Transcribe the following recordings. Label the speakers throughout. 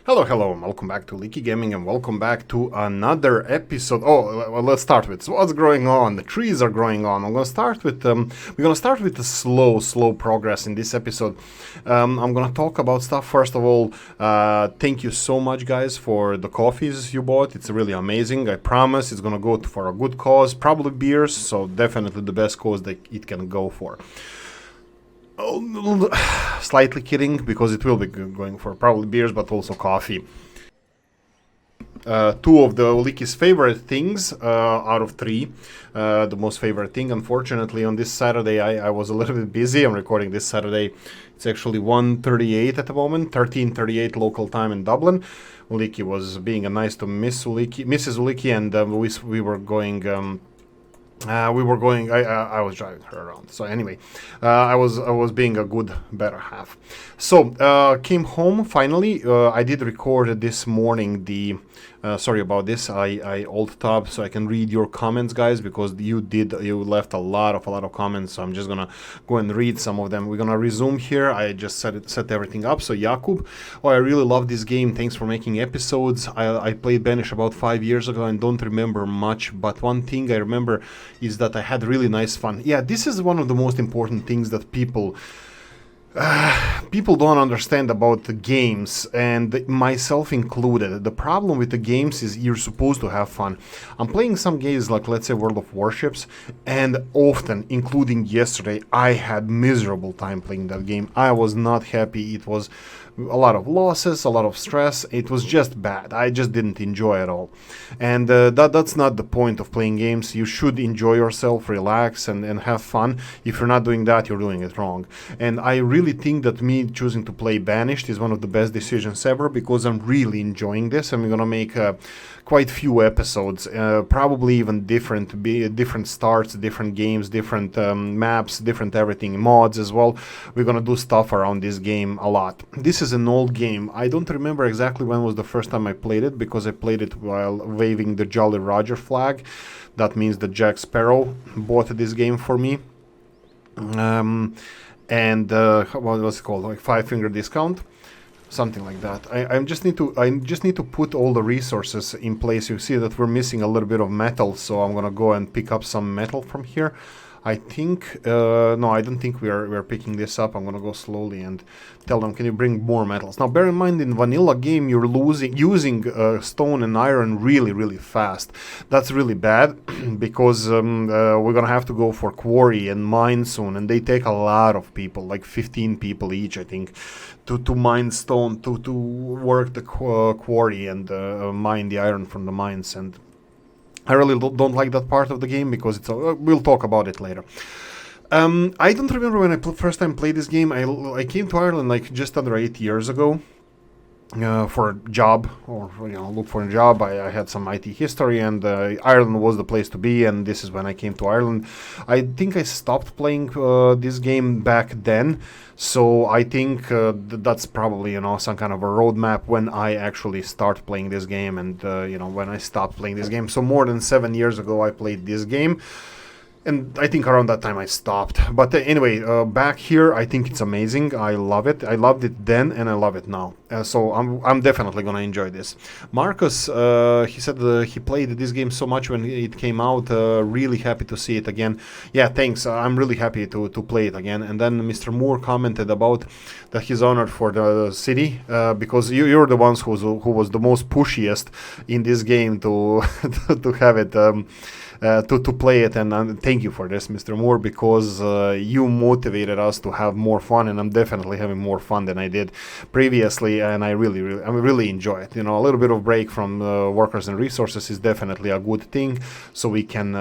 Speaker 1: Hello, and welcome back to Oolykee Gaming, and welcome back to another episode. Oh, well, let's start with what's going on. The trees are growing on. I'm gonna start with we're gonna start with the slow progress in this episode. I'm gonna talk about stuff. First of all, thank you so much, guys, for the coffees you bought. It's really amazing. I promise it's gonna go for a good cause, probably beers. So definitely the best cause that it can go for. Oh, slightly kidding, because it will be going for probably beers, but also coffee. Two of the Oolykee's favorite things out of three. The most favorite thing, unfortunately, on this Saturday, I was a little bit busy. I'm recording this Saturday. It's actually 1:38 at the moment, 13:38 local time in Dublin. Oolykee was being a nice to Mrs. Oolykee, and we were going. I was driving her around. So anyway, I was being a good, better half. So came home finally. I did record this morning the. Sorry about this. I alt tab so I can read your comments, guys, because you left a lot of comments. So I'm just gonna go and read some of them. We're gonna resume here. I just set everything up. So Jakub, I really love this game. Thanks for making episodes. I played Banished about 5 years ago and don't remember much, but one thing I remember is that I had really nice fun. Yeah, this is one of the most important things that people don't understand about the games, and myself included. The problem with the games is you're supposed to have fun. I'm playing some games like, let's say, World of Warships, and often, including yesterday, I had miserable time playing that game. I was not happy. It was a lot of losses, a lot of stress. It was just bad. I just didn't enjoy it all. And that's not the point of playing games. You should enjoy yourself, relax, and have fun. If you're not doing that, you're doing it wrong. And I really think that me choosing to play Banished is one of the best decisions ever, because I'm really enjoying this. I'm gonna make quite few episodes, probably even different starts, different games, different maps, different everything, mods as well. We're gonna do stuff around this game a lot. This is an old game. I don't remember exactly when was the first time I played it, because I played it while waving the Jolly Roger flag. That means that Jack Sparrow bought this game for me. And what was it called? Like 5-finger discount, something like that. I just need to put all the resources in place. You see that we're missing a little bit of metal, so I'm gonna go and pick up some metal from here. I think no, I don't think we're picking this up. I'm gonna go slowly and tell them, can you bring more metals? Now, bear in mind, in vanilla game, you're using stone and iron really fast. That's really bad because we're gonna have to go for quarry and mine soon, and they take a lot of people, like 15 people each, I think, to mine stone, to work the quarry and mine the iron from the mines. And I really don't like that part of the game, because it's we'll talk about it later. I don't remember when I first time played this game. I came to Ireland like just under 8 years ago for a job, or look for a job. I had some IT history, and Ireland was the place to be, and this is when I came to Ireland. I think I stopped playing this game back then, so I think that's probably some kind of a roadmap when I actually start playing this game, and when I stopped playing this game. So more than 7 years ago I played this game, and I think around that time I stopped. But anyway, back here, I think it's amazing. I love it. I loved it then, and I love it now. So I'm definitely gonna enjoy this. Marcus, he said he played this game so much when it came out. Really happy to see it again. Yeah, thanks. I'm really happy to play it again. And then Mr. Moore commented about that he's honored for the city, because you're the ones who was the most pushiest in this game to to have it. To play it, and thank you for this, Mr. Moore, because you motivated us to have more fun, and I'm definitely having more fun than I did previously, and I really enjoy it. A little bit of break from workers and resources is definitely a good thing, so we can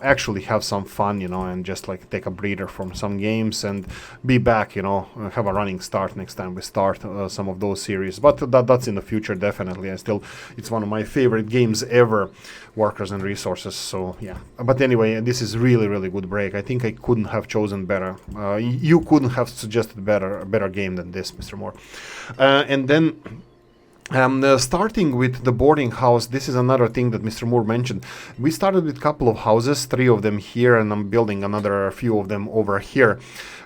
Speaker 1: actually have some fun, and just like take a breather from some games and be back, have a running start next time we start some of those series. But that's in the future, definitely. It's one of my favorite games ever, workers and resources. So yeah, but anyway, this is really good break. I think I couldn't have chosen better. You couldn't have suggested a better game than this, Mr. Moore. And then starting with the boarding house, this is another thing that Mr. Moore mentioned. We started with a couple of houses, 3 of them here, and I'm building another few of them over here.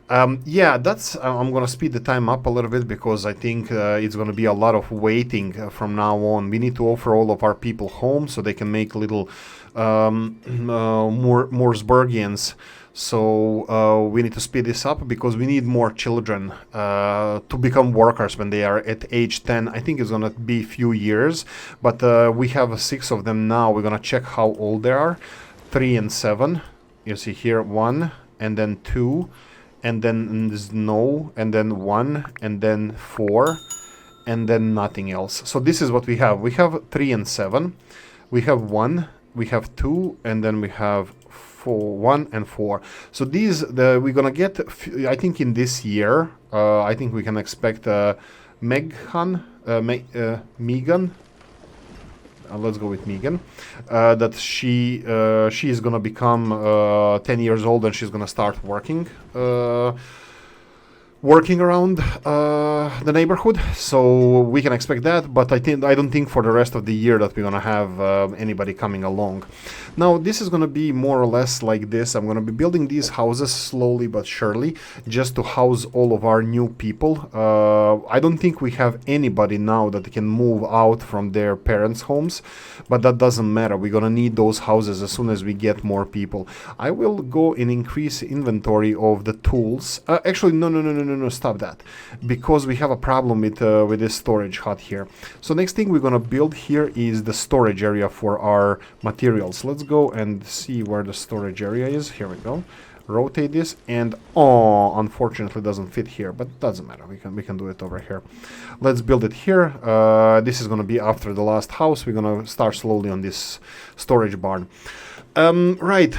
Speaker 1: Yeah, that's. I'm gonna speed the time up a little bit because I think it's gonna be a lot of waiting from now on. We need to offer all of our people home so they can make little Mooresburgians. So we need to speed this up because we need more children to become workers when they are at age 10. I think it's gonna be a few years, but we have 6 of them now. We're gonna check how old they are. 3 and 7. You see here 1 and then 2. And then no, and then 1, and then 4, and then nothing else. So this is what we have. We have 3 and 7. We have 1, we have 2, and then we have 1 and 4. So these, we're gonna get, I think in this year, I think we can expect Megan, let's go with Megan, that she is gonna become 10 years old and she's gonna start working around the neighborhood, so we can expect that. But I don't think for the rest of the year that we're gonna have anybody coming along. Now this is gonna be more or less like this. I'm gonna be building these houses slowly but surely, just to house all of our new people. I don't think we have anybody now that can move out from their parents' homes, but that doesn't matter. We're gonna need those houses as soon as we get more people. I will go and increase inventory of the tools. Actually, no, stop that, because we have a problem with this storage hut here. So next thing we're gonna build here is the storage area for our materials. Let's go and see where the storage area is. Here we go. Rotate this, and unfortunately doesn't fit here, but doesn't matter. We can do it over here. Let's build it here. This is gonna be after the last house. We're gonna start slowly on this storage barn. Right,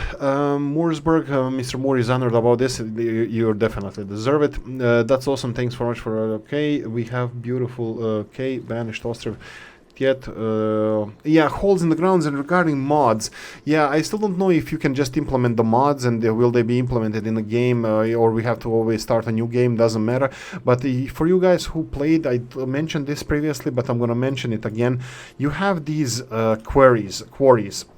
Speaker 1: Mooresburg, Mr. Moore is honored about this. You definitely deserve it. That's awesome. Thanks so much for okay. We have beautiful okay, Banished Ostrov. Yet, yeah, holes in the grounds. And regarding mods, yeah, I still don't know if you can just implement the mods and will they be implemented in the game, or we have to always start a new game. Doesn't matter. But for you guys who played, I mentioned this previously, but I'm gonna mention it again. You have these quarries.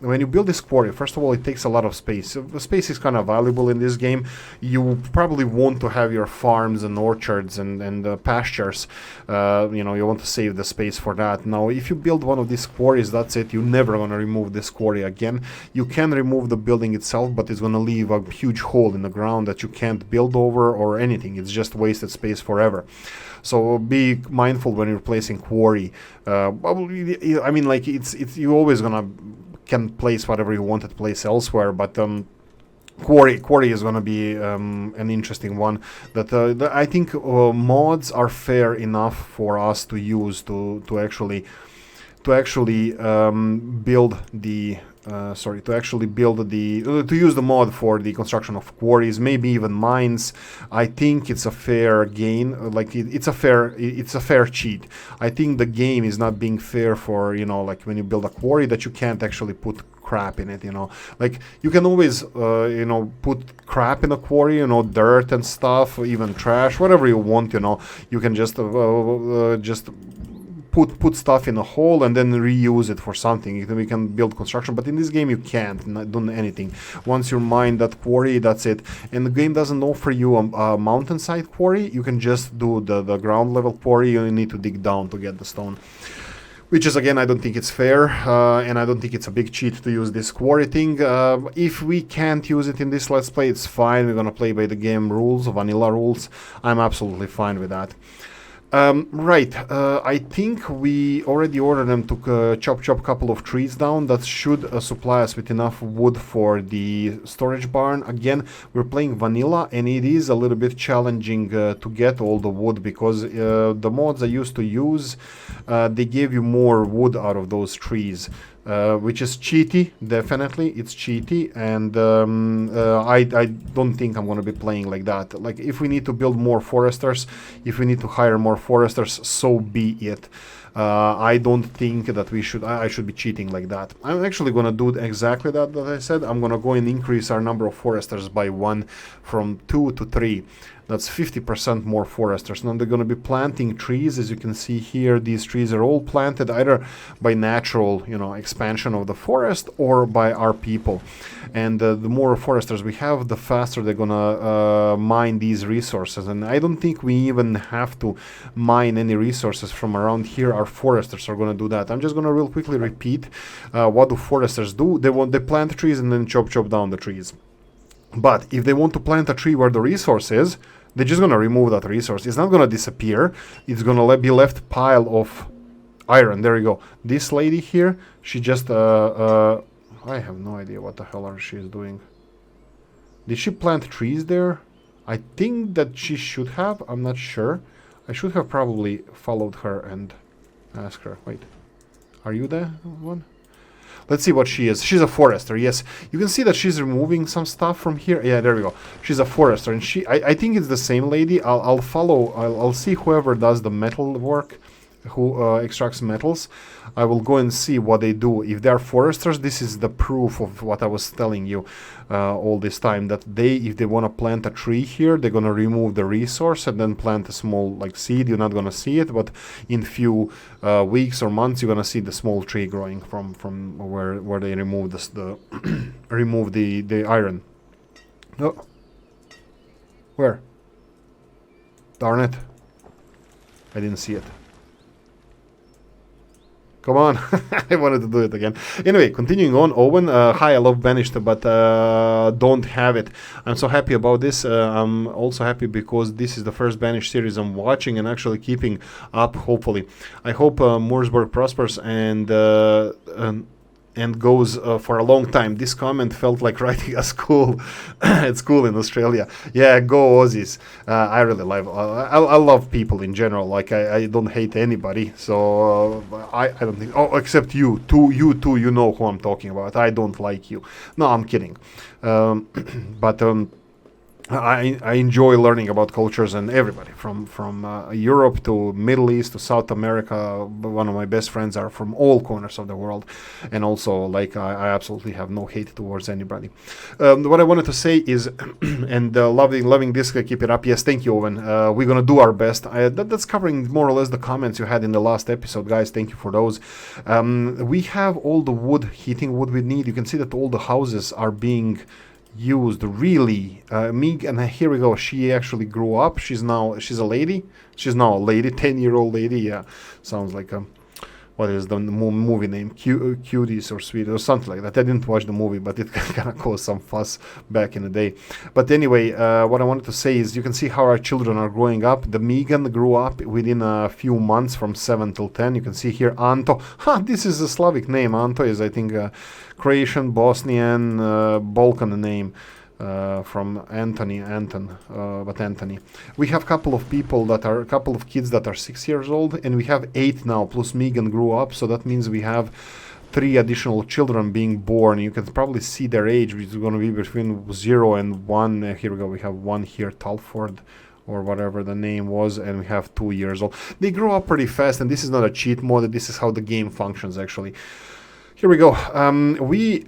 Speaker 1: When you build this quarry, first of all, it takes a lot of space. The space is kind of valuable in this game. You probably want to have your farms and orchards and pastures. You know, you want to save the space for that. Now, if you build one of these quarries, that's it. You're never going to remove this quarry again. You can remove the building itself, but it's going to leave a huge hole in the ground that you can't build over or anything. It's just wasted space forever. So be mindful when you're placing quarry. I mean, like it's you always can place whatever you want to place elsewhere, but Quarry is going to be an interesting one that I think mods are fair enough for us to use to actually build the to use the mod for the construction of quarries, maybe even mines. I think it's a fair gain. Like it's a fair cheat. I think the game is not being fair for, you know, like when you build a quarry that you can't actually put crap in it, you know. Like you can always you know, put crap in a quarry, you know, dirt and stuff, even trash, whatever you want, you know. You can just put stuff in a hole and then reuse it for something. We can build construction, but in this game you can't do anything. Once you mine that quarry, that's it. And the game doesn't offer you a mountainside quarry. You can just do the ground level quarry. You need to dig down to get the stone, which is, again, I don't think it's fair, and I don't think it's a big cheat to use this quarry thing. If we can't use it in this Let's Play, it's fine. We're gonna play by the game rules, vanilla rules. I'm absolutely fine with that. Right, I think we already ordered them to chop a couple of trees down. That should supply us with enough wood for the storage barn. Again, we're playing vanilla, and it is a little bit challenging to get all the wood, because the mods I used to use, they gave you more wood out of those trees. Which is cheaty, definitely. It's cheaty, and I don't think I'm going to be playing like that. Like, if we need to build more foresters, if we need to hire more foresters, so be it. I don't think that I should be cheating like that. I'm actually going to do exactly that I said. I'm going to go and increase our number of foresters by 1 from 2 to 3. That's 50% more foresters. Now they're going to be planting trees. As you can see here, these trees are all planted either by natural, expansion of the forest or by our people. And the more foresters we have, the faster they're going to mine these resources. And I don't think we even have to mine any resources from around here. Our foresters are going to do that. I'm just going to real quickly repeat what do foresters do. They plant trees and then chop down the trees. But if they want to plant a tree where the resource is, they're just going to remove that resource. It's not going to disappear. It's going to be left pile of iron. There you go. This lady here, she just... I have no idea what the hell she is doing. Did she plant trees there? I think that she should have. I'm not sure. I should have probably followed her and asked her. Wait. Are you the one? Let's see what she is. She's a forester, yes. You can see that she's removing some stuff from here. Yeah, there we go. She's a forester, and I think it's the same lady. I'll see whoever does the metal work, who extracts metals. I will go and see what they do. If they are foresters, this is the proof of what I was telling you all this time, that if they want to plant a tree here, they're going to remove the resource and then plant a small seed. You're not going to see it, but in few weeks or months, you're going to see the small tree growing from where they remove remove the iron. Oh, where? Darn it! I didn't see it. Come on, I wanted to do it again. Anyway, continuing on, Owen, hi, I love Banished, but don't have it. I'm so happy about this. I'm also happy because this is the first Banished series I'm watching and actually keeping up, hopefully. I hope Mooresburg prospers and goes for a long time. This comment felt like writing a school at school in Australia. Yeah, go Aussies. I really love. I love people in general. I don't hate anybody. So I don't think. Oh, except you. You two. You know who I'm talking about. I don't like you. No, I'm kidding. But I enjoy learning about cultures and everybody from Europe to Middle East to South America. One of my best friends are from all corners of the world, and also I absolutely have no hate towards anybody. What I wanted to say is, and loving this, keep it up. Yes, thank you, Owen. We're gonna do our best. That's covering more or less the comments you had in the last episode, guys. Thank you for those. We have all the heating wood we need. You can see that all the houses are being used really. And here we go. She actually grew up. She's a lady. She's now a lady, 10-year-old lady. Yeah, sounds like what is the movie name? Cuties or Sweet or something like that. I didn't watch the movie, but it kind of caused some fuss back in the day. But anyway, what I wanted to say is you can see how our children are growing up. The Megan grew up within a few months from 7 till 10. You can see here Anto. This is a Slavic name. Anto is, I think, Croatian, Bosnian, Balkan name. From Anthony. We have a couple of kids that are 6 years old, and we have 8 now, plus Megan grew up, so that means we have 3 additional children being born. You can probably see their age, which is going to be between 0 and 1. Here we go, we have 1 here, Talford, or whatever the name was, and we have 2 years old. They grow up pretty fast, and this is not a cheat mode, this is how the game functions actually. Here we go. We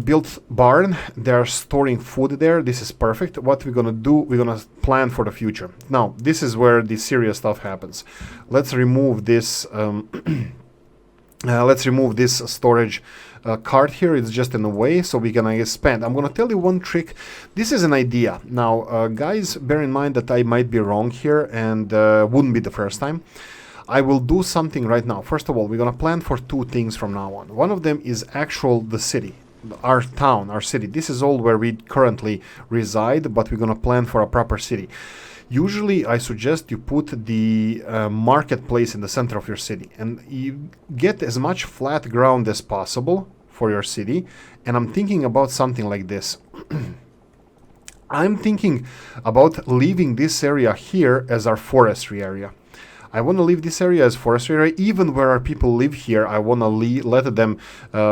Speaker 1: built barn. They're storing food there. This is perfect. What we're gonna do, we're gonna plan for the future. Now, this is where the serious stuff happens. Let's remove this. Let's remove this storage cart here. It's just in the way, so we're gonna expand. I'm gonna tell you one trick. This is an idea. Now, guys, bear in mind that I might be wrong here, and wouldn't be the first time. I will do something right now. First of all, we're going to plan for 2 things from now on. One of them is the city, our town, our city. This is all where we currently reside, but we're going to plan for a proper city. Usually, I suggest you put the marketplace in the center of your city, and you get as much flat ground as possible for your city. And I'm thinking about something like this. I'm thinking about leaving this area here as our forestry area. I want to leave this area as forestry area. Even where our people live here, I want to let them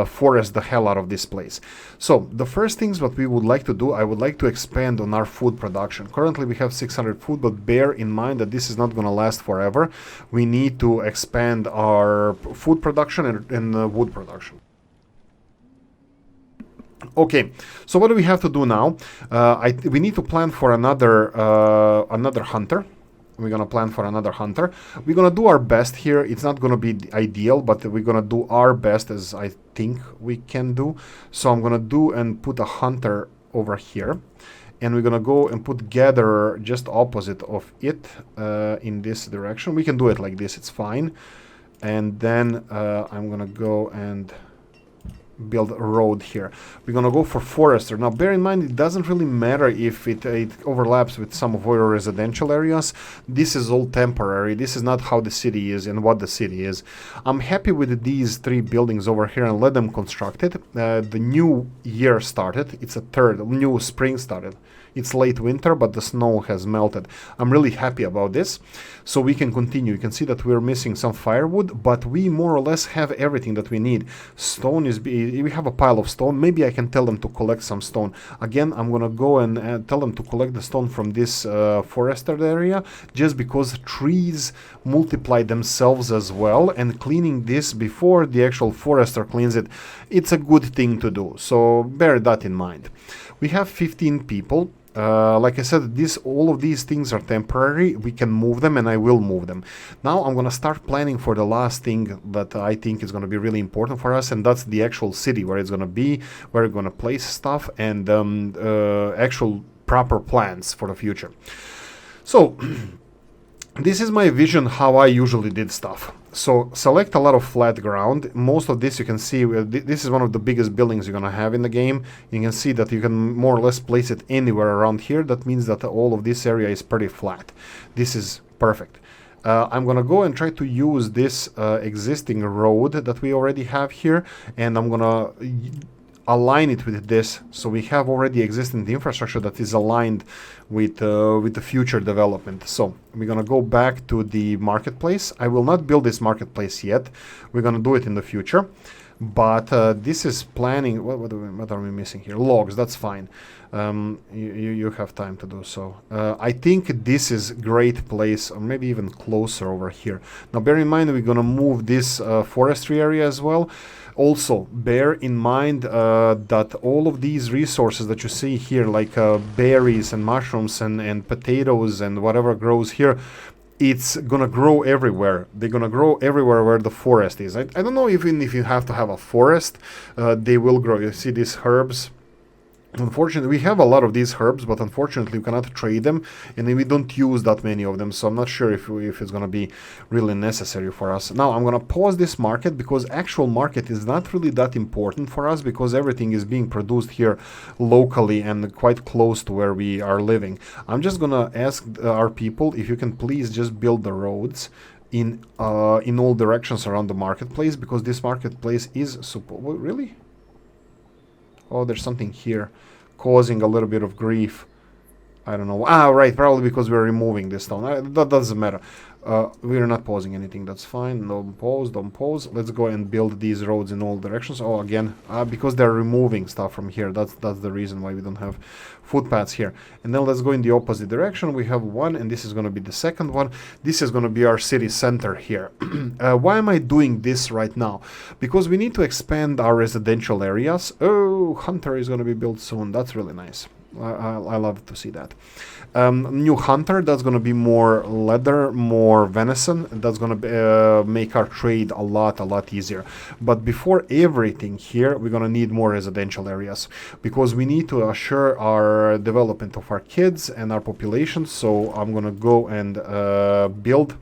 Speaker 1: forest the hell out of this place. So the first things what we would like to do, I would like to expand on our food production. Currently we have 600 food, but bear in mind that this is not going to last forever. We need to expand our food production and wood production. Okay, so what do we have to do now? We need to plan for another hunter. We're gonna plan for another hunter. We're gonna do our best here. It's not gonna be ideal, but we're gonna do our best as I think we can do. So I'm gonna do and put a hunter over here, and we're gonna go and put gatherer just opposite of it in this direction. We can do it like this, it's fine. And then I'm gonna go and build a road here. We're gonna go for forester. Now bear in mind, it doesn't really matter if it overlaps with some of our residential areas. This is all temporary. This is not how the city is and what the city is. I'm happy with these 3 buildings over here and let them construct it. The new year started. It's a new spring started. It's late winter, but the snow has melted. I'm really happy about this. So we can continue. You can see that we're missing some firewood, but we more or less have everything that we need. Stone is... we have a pile of stone. Maybe I can tell them to collect some stone. Again, I'm gonna go and tell them to collect the stone from this forested area, just because trees multiply themselves as well, and cleaning this before the actual forester cleans it, it's a good thing to do. So bear that in mind. We have 15 people. Like I said, all of these things are temporary. We can move them, and I will move them. Now I'm gonna start planning for the last thing that I think is gonna be really important for us, and that's the actual city, where it's gonna be, where we're gonna place stuff, and actual proper plans for the future. So this is my vision how I usually did stuff. So select a lot of flat ground. Most of this you can see, this is one of the biggest buildings you're gonna have in the game. You can see that you can more or less place it anywhere around here. That means that all of this area is pretty flat. This is perfect. I'm gonna go and try to use this existing road that we already have here, and I'm gonna align it with this, so we have already existing infrastructure that is aligned with the future development. So we're gonna go back to the marketplace. I will not build this marketplace yet. We're gonna do it in the future, but this is planning. What are we missing here? Logs. That's fine. You have time to do so. I think this is a great place, or maybe even closer over here. Now bear in mind, we're gonna move this forestry area as well. Also, bear in mind that all of these resources that you see here, like berries and mushrooms and potatoes and whatever grows here, it's gonna grow everywhere. They're gonna grow everywhere where the forest is. I don't know even if you have to have a forest, they will grow. You see these herbs? Unfortunately, we have a lot of these herbs, but unfortunately we cannot trade them, and we don't use that many of them, so I'm not sure if it's going to be really necessary for us. Now I'm going to pause this market, because actual market is not really that important for us, because everything is being produced here locally and quite close to where we are living. I'm just going to ask our people if you can please just build the roads in all directions around the marketplace, because this marketplace is really... Oh, there's something here causing a little bit of grief. I don't know. Ah, right, probably because we're removing this stone. That doesn't matter. We're not pausing anything. That's fine. Don't pause. Let's go and build these roads in all directions. Oh, again, because they're removing stuff from here. That's the reason why we don't have footpaths here. And then let's go in the opposite direction. We have one, and this is going to be the second one. This is going to be our city center here. Why am I doing this right now? Because we need to expand our residential areas. Oh, Hunter is going to be built soon. That's really nice. I love to see that. New hunter, that's going to be more leather, more venison. That's going to make our trade a lot easier. But before everything here, we're going to need more residential areas, because we need to assure our development of our kids and our population. So I'm going to go and build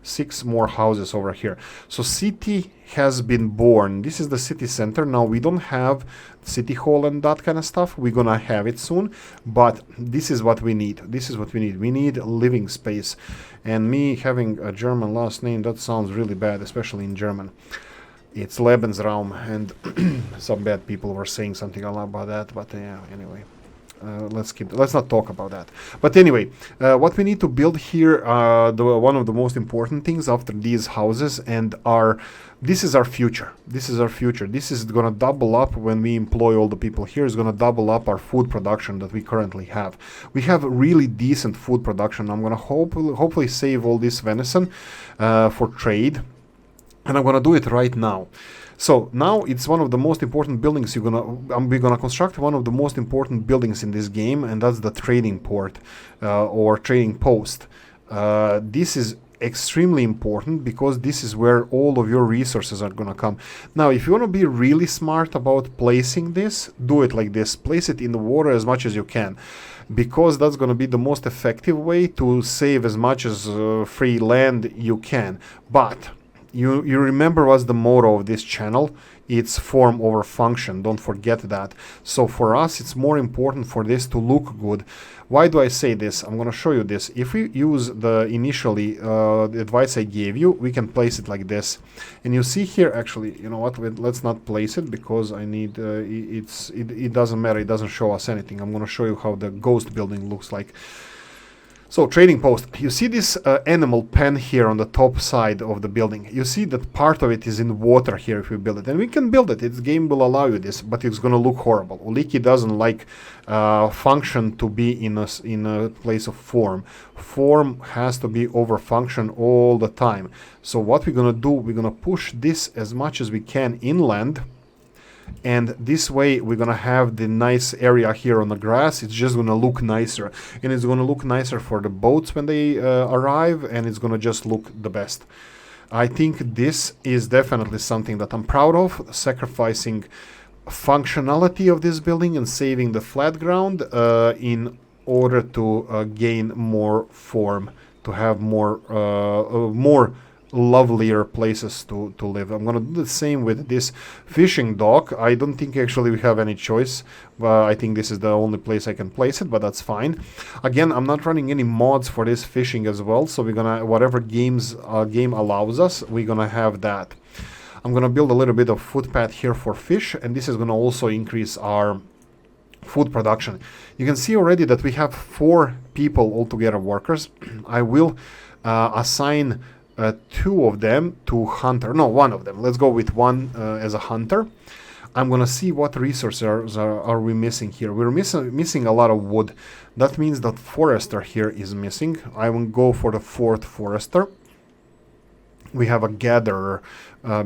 Speaker 1: 6 more houses over here. So city has been born. This is the city center. Now we don't have city hall and that kind of stuff. We're gonna have it soon, but this is what we need. We need living space. And me having a German last name, that sounds really bad, especially in German. It's Lebensraum, and some bad people were saying something a lot about that, but yeah, anyway. Let's not talk about that. But anyway, what we need to build here, one of the most important things after these houses, and this is our future. This is gonna double up when we employ all the people here. It's gonna double up our food production that we currently have. We have really decent food production. I'm gonna hopefully save all this venison for trade. and I'm gonna do it right now. So now it's one of the most important buildings we're gonna construct one of the most important buildings in this game, and that's the trading port or trading post. This is extremely important because this is where all of your resources are gonna come. Now, if you want to be really smart about placing this, do it like this. Place it in the water as much as you can, because that's going to be the most effective way to save as much as free land you can. But you remember what's the motto of this channel? It's form over function. Don't forget that. So for us, it's more important for this to look good. Why do I say this? I'm going to show you this. If we use the initially the advice I gave you, we can place it like this. And you see here, actually, you know what? Let's not place it because I need. It doesn't matter. It doesn't show us anything. I'm going to show you how the ghost building looks like. So, trading post. You see this animal pen here on the top side of the building. You see that part of it is in water here if we build it. And we can build it. Its game will allow you this, but it's going to look horrible. Oolykee doesn't like function to be in a place of form. Form has to be over function all the time. So what we're going to do, we're going to push this as much as we can inland. And this way we're gonna have the nice area here on the grass. It's just gonna look nicer, and it's gonna look nicer for the boats when they arrive, and it's gonna just look the best. I think this is definitely something that I'm proud of, sacrificing functionality of this building and saving the flat ground in order to gain more form, to have more lovelier places to live. I'm gonna do the same with this fishing dock. I don't think actually we have any choice. I think this is the only place I can place it, but that's fine. Again, I'm not running any mods for this fishing as well, so we're gonna, whatever game allows us, we're gonna have that. I'm gonna build a little bit of footpath here for fish, and this is gonna also increase our food production. You can see already that we have 4 people altogether, workers. I will assign 2 of them to hunter. No, 1 of them. Let's go with 1 as a hunter. I'm gonna see what resources are we missing here. We're missing a lot of wood. That means that forester here is missing. I will go for the 4th forester. We have a gatherer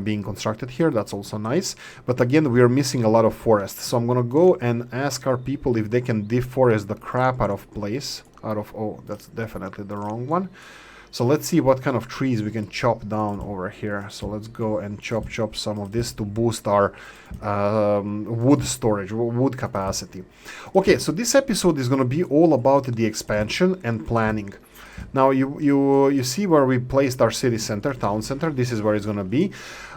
Speaker 1: being constructed here. That's also nice. But again, we are missing a lot of forest. So I'm gonna go and ask our people if they can deforest the crap out of place. Oh, that's definitely the wrong one. So let's see what kind of trees we can chop down over here. So let's go and chop some of this to boost our wood storage, wood capacity. Okay, so this episode is going to be all about the expansion and planning. Now you see where we placed our city center, town center. This is where it's going to be.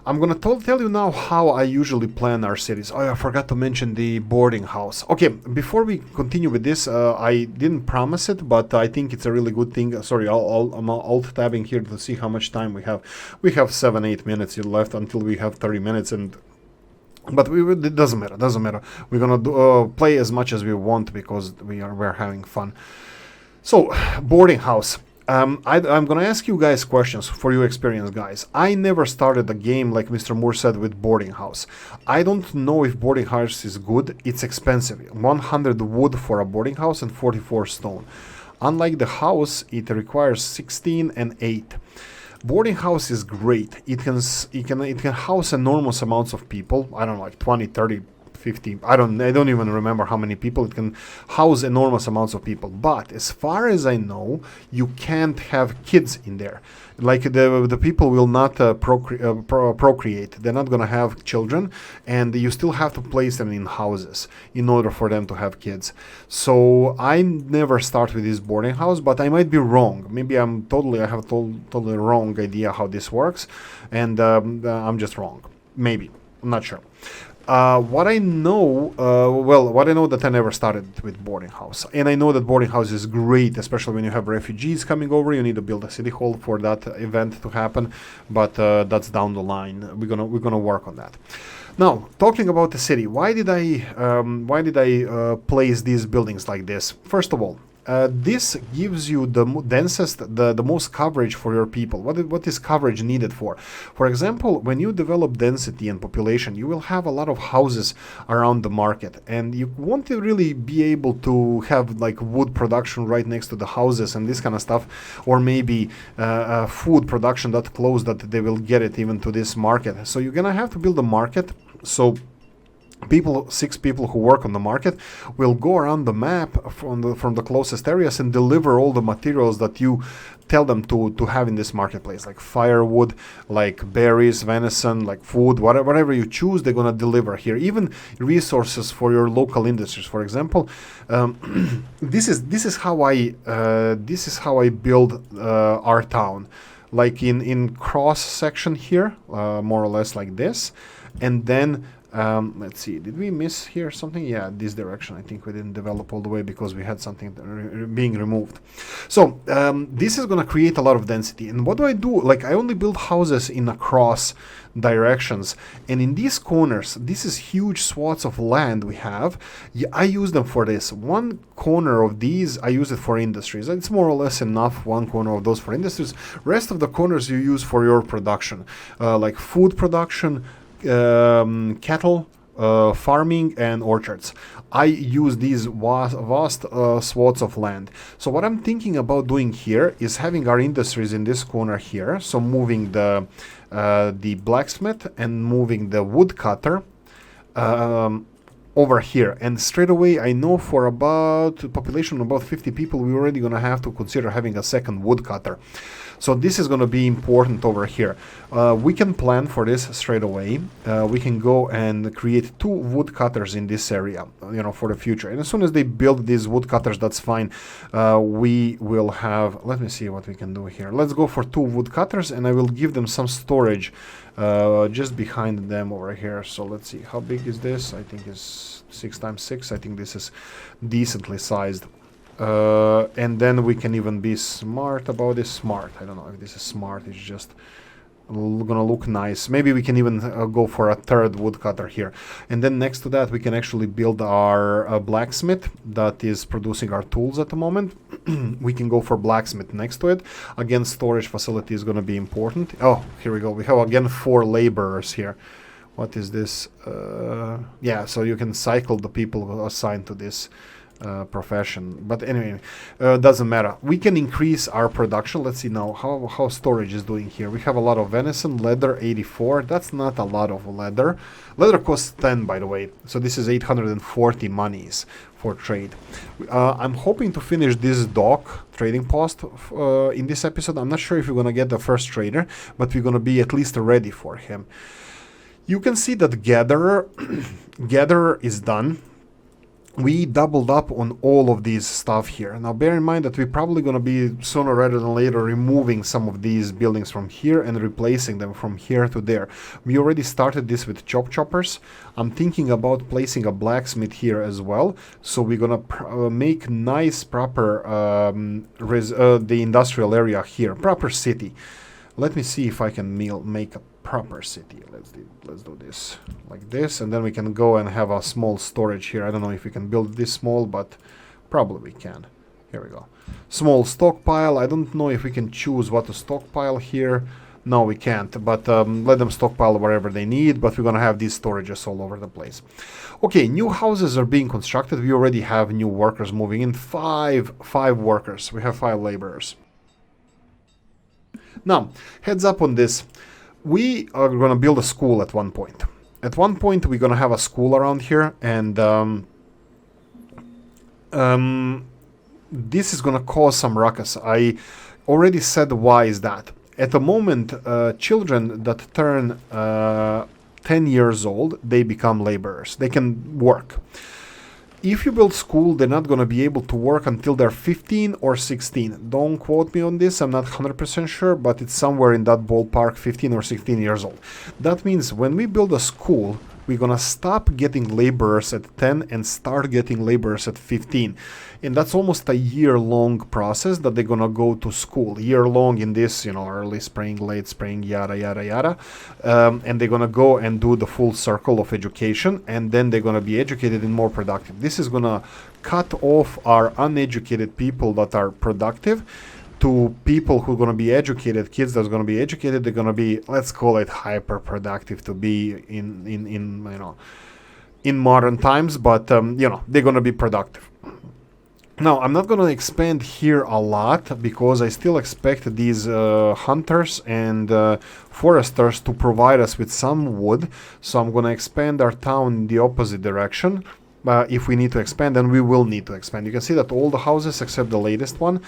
Speaker 1: I'm going to tell you now how I usually plan our cities. Oh, I forgot to mention the boarding house. Okay, before we continue with this, I didn't promise it, but I think it's a really good thing. Sorry, I'm alt-tabbing here to see how much time we have. We have 7-8 minutes left until we have 30 minutes, but it doesn't matter. Doesn't matter. We're gonna play as much as we want because we're having fun. So, boarding house. I'm gonna ask you guys questions for your experience, guys. I never started a game, like Mr. Moore said, with boarding house. I don't know if boarding house is good. It's expensive. 100 wood for a boarding house and 44 stone. Unlike the house, it requires 16 and 8. Boarding house is great. It can house enormous amounts of people. I don't know, like 20, 30, 50. I don't even remember how many people. It can house enormous amounts of people. But as far as I know, you can't have kids in there. Like the people will not procreate. They're not gonna have children, and you still have to place them in houses in order for them to have kids. So I never start with this boarding house, but I might be wrong. Maybe I have a totally wrong idea how this works, and I'm just wrong. Maybe, I'm not sure. What I know, what I know that I never started with boarding house, and I know that boarding house is great, especially when you have refugees coming over. You need to build a city hall for that event to happen, but that's down the line. We're gonna work on that. Now, talking about the city, why did I place these buildings like this? First of all, this gives you the densest, the most coverage for your people. What is coverage needed for? For example, when you develop density and population, you will have a lot of houses around the market, and you won't really be able to have like wood production right next to the houses and this kind of stuff, or maybe food production that close that they will get it even to this market. So you're gonna have to build a market. So six people who work on the market will go around the map from the closest areas and deliver all the materials that you tell them to have in this marketplace, like firewood, like berries, venison, like food, whatever you choose, they're gonna deliver here. Even resources for your local industries. For example, this is how I build our town, like in cross section here, more or less like this, and then. Let's see, did we miss here something? Yeah, this direction. I think we didn't develop all the way because we had something being removed. So this is going to create a lot of density. And what do I do? Like, I only build houses in across directions. And in these corners, this is huge swaths of land we have. Yeah, I use them for this. One corner of these, I use it for industries. It's more or less enough, one corner of those for industries. Rest of the corners you use for your production, like food production, cattle, farming, and orchards. I use these vast swaths of land. So what I'm thinking about doing here is having our industries in this corner here. So moving the blacksmith and moving the woodcutter over here, and straight away I know for about a population of about 50 people we're already gonna have to consider having a second woodcutter. So this is going to be important over here. We can plan for this straight away. We can go and create 2 woodcutters in this area, for the future. And as soon as they build these woodcutters, that's fine. We will have, let me see what we can do here. Let's go for 2 woodcutters, and I will give them some storage just behind them over here. So let's see, how big is this? I think it's 6x6. I think this is decently sized. And then we can even be smart about this. Smart, I don't know if this is smart, it's just gonna look nice. Maybe we can even go for a 3rd woodcutter here, and then next to that we can actually build our blacksmith that is producing our tools at the moment. We can go for blacksmith next to it. Again, storage facility is gonna be important. Oh, here we go, we have again 4 laborers here. What is this? Yeah, so you can cycle the people assigned to this profession, but anyway, doesn't matter. We can increase our production. Let's see now how storage is doing here. We have a lot of venison, leather 84. That's not a lot of leather. Leather costs 10, by the way, so this is 840 monies for trade. I'm hoping to finish this dock trading post in this episode. I'm not sure if we're gonna get the first trader, but we're gonna be at least ready for him. You can see that gatherer is done. We doubled up on all of these stuff here. Now bear in mind that we're probably going to be sooner rather than later removing some of these buildings from here and replacing them from here to there. We already started this with choppers. I'm thinking about placing a blacksmith here as well. So we're going to make nice proper the industrial area here, proper city. Let me see if I can make a proper city. Let's do this like this, and then we can go and have a small storage here. I don't know if we can build this small, but probably we can. Here we go. Small stockpile. I don't know if we can choose what to stockpile here. No, we can't, but let them stockpile wherever they need, but we're gonna have these storages all over the place. Okay, new houses are being constructed. We already have new workers moving in. Five workers. We have 5 laborers. Now, heads up on this. We are going to build a school at one point. At one point, we're going to have a school around here, and this is going to cause some ruckus. I already said why is that. At the moment, children that turn 10 years old, they become laborers. They can work. If you build school, they're not going to be able to work until they're 15 or 16. Don't quote me on this, I'm not 100% sure, but it's somewhere in that ballpark, 15 or 16 years old. That means when we build a school, we're gonna stop getting laborers at 10 and start getting laborers at 15. And that's almost a year-long process that they're gonna go to school. Year-long in this, early spring, late spring, yada, yada, yada. And they're gonna go and do the full circle of education, and then they're gonna be educated and more productive. This is gonna cut off our uneducated people that are productive to people who are going to be educated, kids that's going to be educated. They're going to be, let's call it, hyper productive to be in modern times, but they're going to be productive. Now, I'm not going to expand here a lot because I still expect these hunters and foresters to provide us with some wood. So I'm going to expand our town in the opposite direction. If we need to expand, then we will need to expand. You can see that all the houses except the latest one.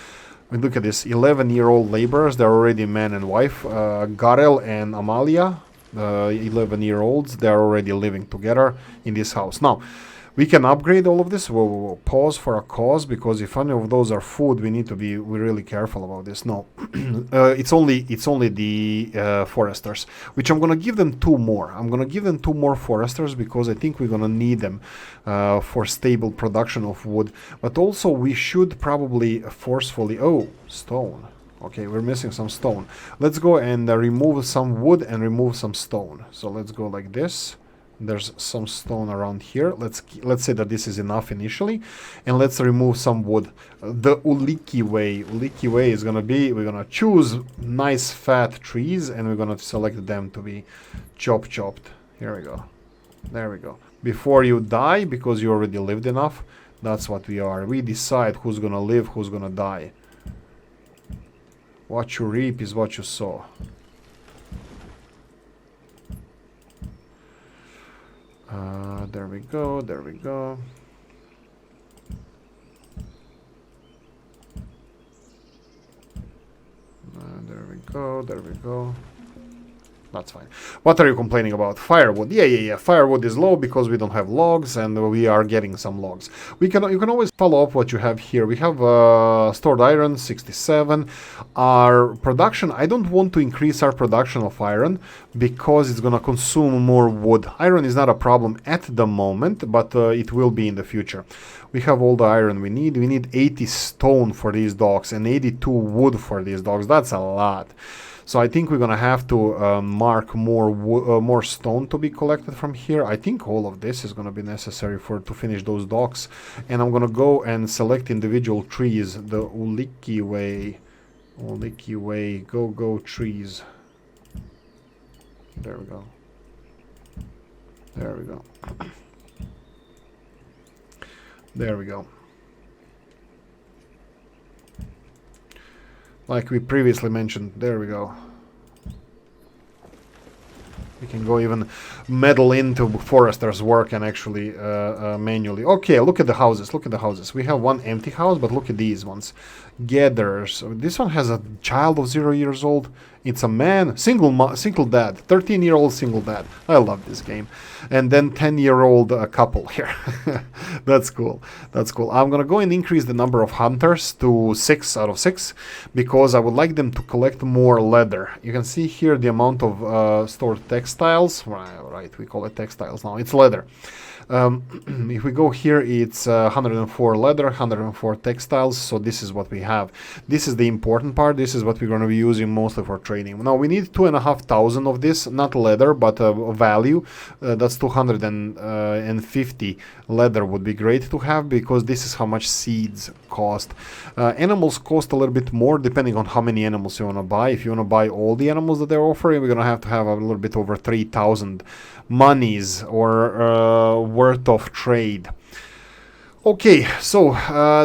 Speaker 1: I mean, look at this, 11-year-old laborers. They're already man and wife. Garel and Amalia, 11-year-olds, they're already living together in this house. Now, we can upgrade all of this. We'll pause for a cause, because if any of those are food, we need to be really careful about this. No, it's only the foresters, which I'm gonna give them 2 more. I'm gonna give them 2 more foresters because I think we're gonna need them for stable production of wood. But also we should probably forcefully... Oh, stone. Okay, we're missing some stone. Let's go and remove some wood and remove some stone. So let's go like this. There's some stone around here. Let's say that this is enough initially, and let's remove some wood. The Oolykee way. Oolykee way is gonna be, we're gonna choose nice fat trees, and we're gonna select them to be chopped. Here we go. There we go. Before you die, because you already lived enough, that's what we are. We decide who's gonna live, who's gonna die. What you reap is what you sow. There we go, there we go. There we go, there we go. That's fine. What are you complaining about? Firewood. Yeah. Firewood is low because we don't have logs, and we are getting some logs. You can always follow up what you have here. We have stored iron, 67. Our production, I don't want to increase our production of iron because it's gonna consume more wood. Iron is not a problem at the moment, but it will be in the future. We have all the iron we need. We need 80 stone for these dogs and 82 wood for these dogs. That's a lot. So I think we're gonna have to mark more stone to be collected from here. I think all of this is gonna be necessary to finish those docks. And I'm gonna go and select individual trees. The Oolykee way, go trees. There we go. There we go. There we go. Like we previously mentioned, there we go. We can go even meddle into foresters' work and actually manually. Okay, look at the houses, look at the houses. We have one empty house, but look at these ones. Gatherers. This one has a child of 0 years old. It's a man, single dad, 13-year-old single dad. I love this game. And then 10-year-old couple here. That's cool. That's cool. I'm gonna go and increase the number of hunters to 6 out of 6 because I would like them to collect more leather. You can see here the amount of stored textiles. Right, we call it textiles now. It's leather. If we go here, it's 104 leather, 104 textiles, so this is what we have. This is the important part. This is what we're going to be using mostly for trading. Now, we need 2,500 of this, not leather, but value. That's 250 leather would be great to have, because this is how much seeds cost. Animals cost a little bit more, depending on how many animals you want to buy. If you want to buy all the animals that they're offering, we're going to have a little bit over 3,000 monies or worth of trade. Okay, so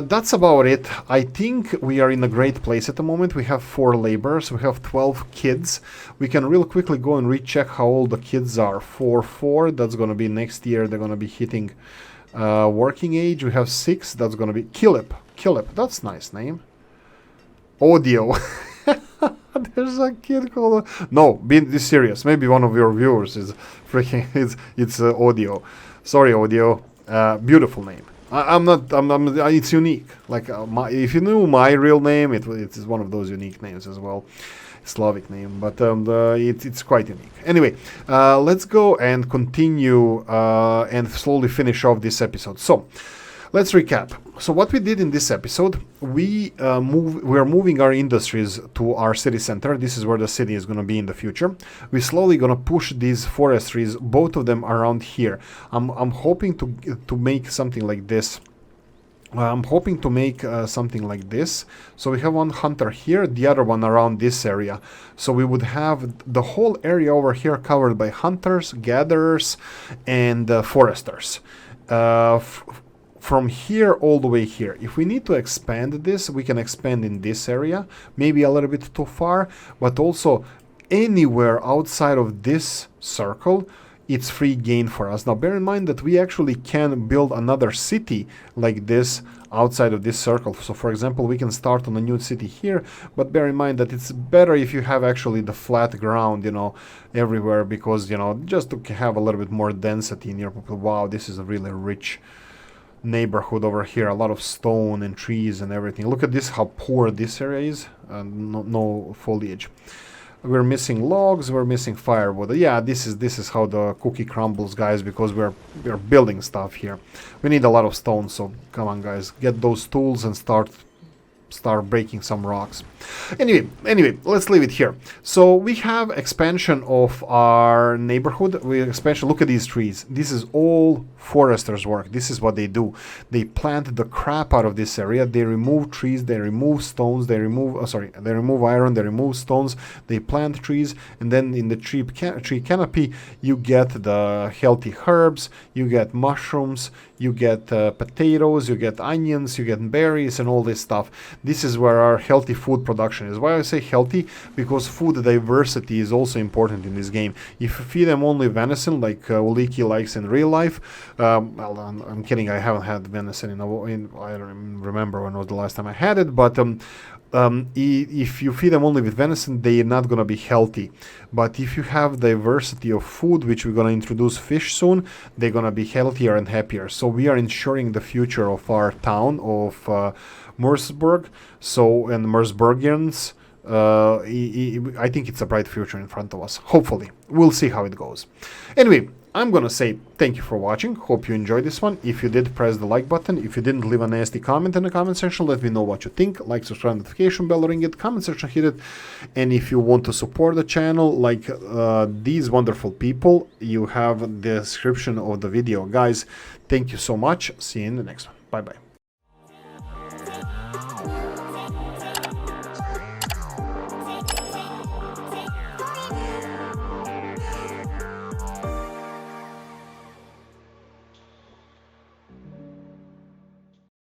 Speaker 1: that's about it. I think we are in a great place at the moment. We have 4 laborers, we have 12 kids. We can real quickly go and recheck how old the kids are. 4, that's going to be next year. They're going to be hitting working age. We have 6, that's going to be Kilip, that's a nice name. Audio. There's a kid called... No, be serious. Maybe one of your viewers is freaking... It's Audio. Sorry, Audio. Beautiful name. It's unique. Like, if you knew my real name, it is one of those unique names as well. Slavic name, but it's quite unique. Anyway, let's go and continue and slowly finish off this episode. So let's recap. So what we did in this episode, we are moving our industries to our city center. This is where the city is going to be in the future. We're slowly going to push these forestries, both of them around here. I'm hoping to make something like this. I'm hoping to make something like this. So we have one hunter here, the other one around this area. So we would have the whole area over here covered by hunters, gatherers, and foresters. From here all the way here. If we need to expand this, we can expand in this area, maybe a little bit too far, but also anywhere outside of this circle, it's free gain for us. Now bear in mind that we actually can build another city like this outside of this circle. So for example, we can start on a new city here, but bear in mind that it's better if you have actually the flat ground, you know, everywhere, because, you know, just to have a little bit more density in your people. Wow, this is a really rich neighborhood over here, a lot of stone and trees and everything. Look at this, how poor this area is. No foliage. We're missing logs, we're missing firewood. Yeah, this is how the cookie crumbles, guys, because we're building stuff here. We need a lot of stone, so come on, guys, get those tools and start breaking some rocks. Anyway, let's leave it here. So we have expansion of our neighborhood. Look at these trees. This is all foresters' work. This is what they do. They plant the crap out of this area. They remove trees, they remove stones, they remove iron, they remove stones, they plant trees, and then in the tree canopy you get the healthy herbs, you get mushrooms, you get potatoes, you get onions, you get berries, and all this stuff. This is where our healthy food production is. Why I say healthy? Because food diversity is also important in this game. If you feed them only venison, like Oolykee likes in real life, well, I'm kidding, I haven't had venison I don't remember when was the last time I had it, but if you feed them only with venison, they're not going to be healthy. But if you have diversity of food, which we're going to introduce fish soon, they're going to be healthier and happier. So we are ensuring the future of our town of Merseburg, and Merseburgians. I think it's a bright future in front of us. Hopefully. We'll see how it goes. Anyway, I'm gonna say thank you for watching. Hope you enjoyed this one. If you did, press the like button. If you didn't, leave a nasty comment in the comment section. Let me know what you think. Like, subscribe, notification bell, ring it, comment section, hit it. And if you want to support the channel like these wonderful people, you have the description of the video. Guys, thank you so much. See you in the next one. Bye bye.